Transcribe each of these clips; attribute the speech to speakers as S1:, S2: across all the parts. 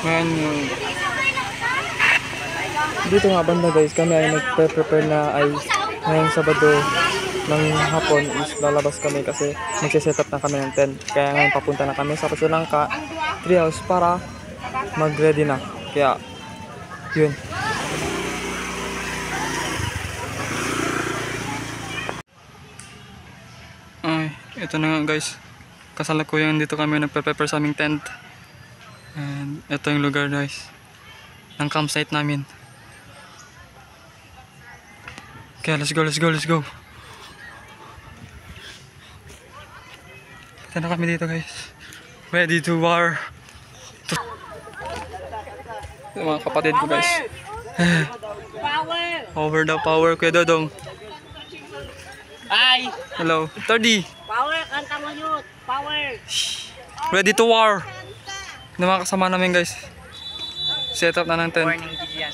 S1: Ngayon, dito nga banda guys, kami ay nagpe-prepare na ay ngayong Sabado ng hapon is lalabas kami kasi magsiset up na kami ng tent. Kaya ngayon papunta na kami sa Pasulangka Treehouse para mag-ready na. Kaya, yun. Ay, ito na nga guys. Kasalukuyan dito kami nagpe-prepare sa aming tent. And ito yung lugar guys ng campsite namin. Okay, let's go. Kita na kami dito guys. Ready to war. Ito mga kapatid ko guys. Over the power, Kuya Dodong.
S2: Hi!
S1: Hello, Tardy.
S2: Power, kanta mo yun! Power!
S1: Ready to war. Ito mga kasama namin guys. Set up na ng tent.
S2: Morning, Gideon.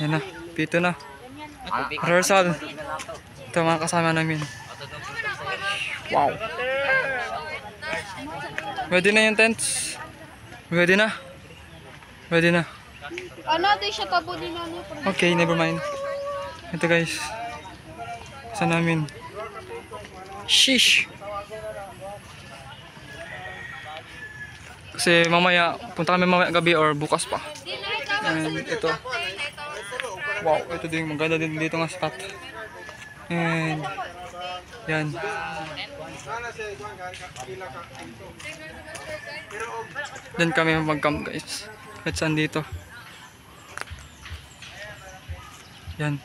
S1: Yan na, pito na. Rehearsal. Ito mga kasama namin. Wow. Ready na yung tents? Ready na? Ready na.
S3: Ano, di siya tabo din ano.
S1: Okay, never mind. Ito guys. Sa namin. Sheesh. Kasi mamaya, punta kami mamaya gabi or bukas pa. And ito. Wow, ito din. Maganda din dito nga spot. And yan. Diyan kami mag-camp guys. Kahit saan dito. Yan.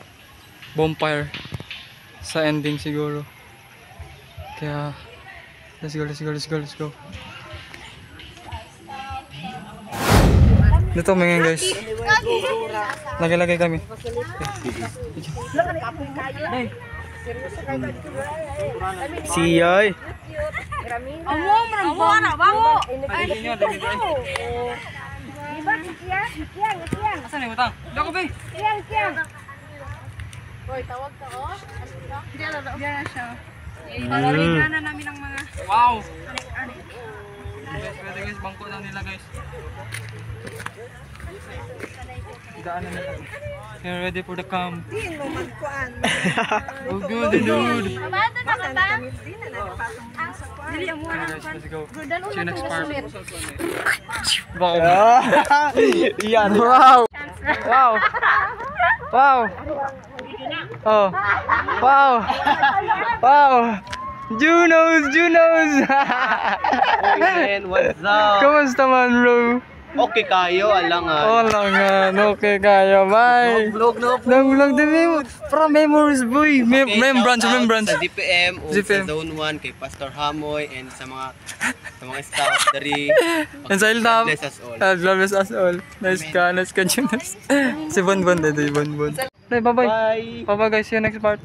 S1: Bonfire. Sa ending siguro. Kaya let's go. Dito mga guys. Lagay kami. Siyoy.
S3: Amo, marang bango.
S1: Asan yung utang? Dako ba?
S3: Hoy, tawag ka oh. Diyan na siya. Ipalarigan na namin ang mga
S1: Wow! Guys, bangko na nila guys. Daan na nila. You're ready for the camp. Oh good dude.
S3: Amado na ka ba? Dili amo na.
S1: Guys, let's go.
S3: Dalo
S1: See you
S3: na
S1: next
S3: tong
S1: part.
S3: sulit.
S1: Wow! Yan! Wow! Wow! Wow! Oh! Wow! Wow! Junos!
S2: What's up?
S1: Kamusta man bro?
S2: Okay kayo, alangan.
S1: Alangan, okay kaya, bye!
S2: Vlog
S1: Vlog din para memories boy! Remembrance!
S2: Sa DPM o
S1: DPM.
S2: sa Zone 1 kay Pastor Hamoy and sa mga staff dari.
S1: And sa Hilltop,
S2: God bless us all.
S1: God bless us all. Nice ka, Jonas. Si Bon, dito, Bon. Bye, bye guys, see you next part.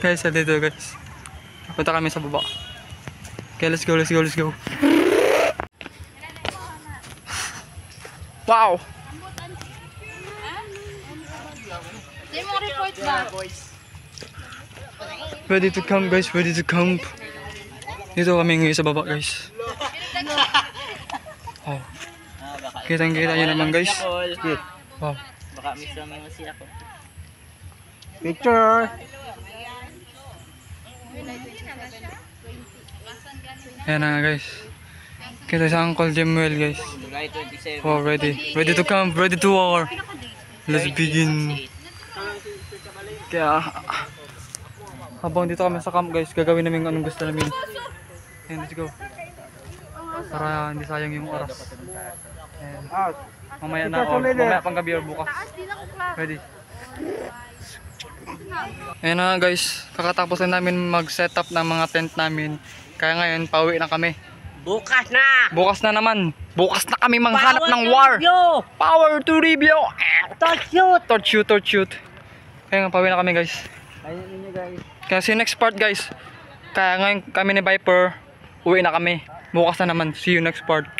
S1: Guys, dito guys. Punta kami sa baba. Okay, let's go. Wow!
S3: Di mo report ba?
S1: Ready to camp. Dito kami ngayon sa baba guys. Oh. Kitang-kita nyo naman guys. Wow.
S2: Baka miss namin mo siya ako.
S1: Picture! Ayan na nga guys. Kita sa Uncle Jemuel guys.
S2: July 27.
S1: Wow, ready to camp, ready to war. Let's begin. Kaya habang dito kami sa camp guys, gagawin namin anong gusto namin. Ayan, let's go. Para hindi sayang yung oras. Ayan. Mamaya pang gabi or bukas. Ready. Ayan na guys, kakatapos na namin mag-setup ng mga tent namin. Kaya ngayon, pauwi na kami.
S2: Bukas na!
S1: Bukas na naman. Bukas na kami manghanap ng war. Power to review. Torch shoot. Kaya nga, pauwi na kami guys.
S2: Ayun niyo guys.
S1: Kaya si next part guys. Kaya ngayon kami ni Viper, uwi na kami. Bukas na naman. See you next part.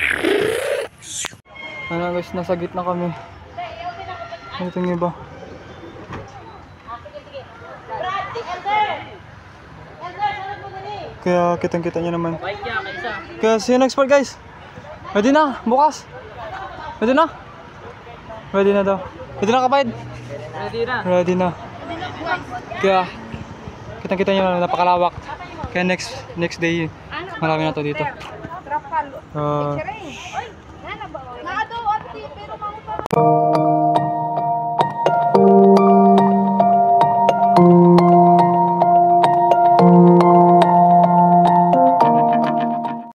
S1: Ano guys, nasa gitna kami. Ito yung iba. Kaya kitang-kita nyo naman. Kaya see you next part guys. Ready na, bukas. Ready na? Ready na daw. Ready na kapatid? Ready na. Kaya kitang-kita nyo naman, napakalawak. Kaya next day, marami na to dito.
S3: Trapal.
S1: Uh,
S3: Oy, nana ba? Naado anti pero mga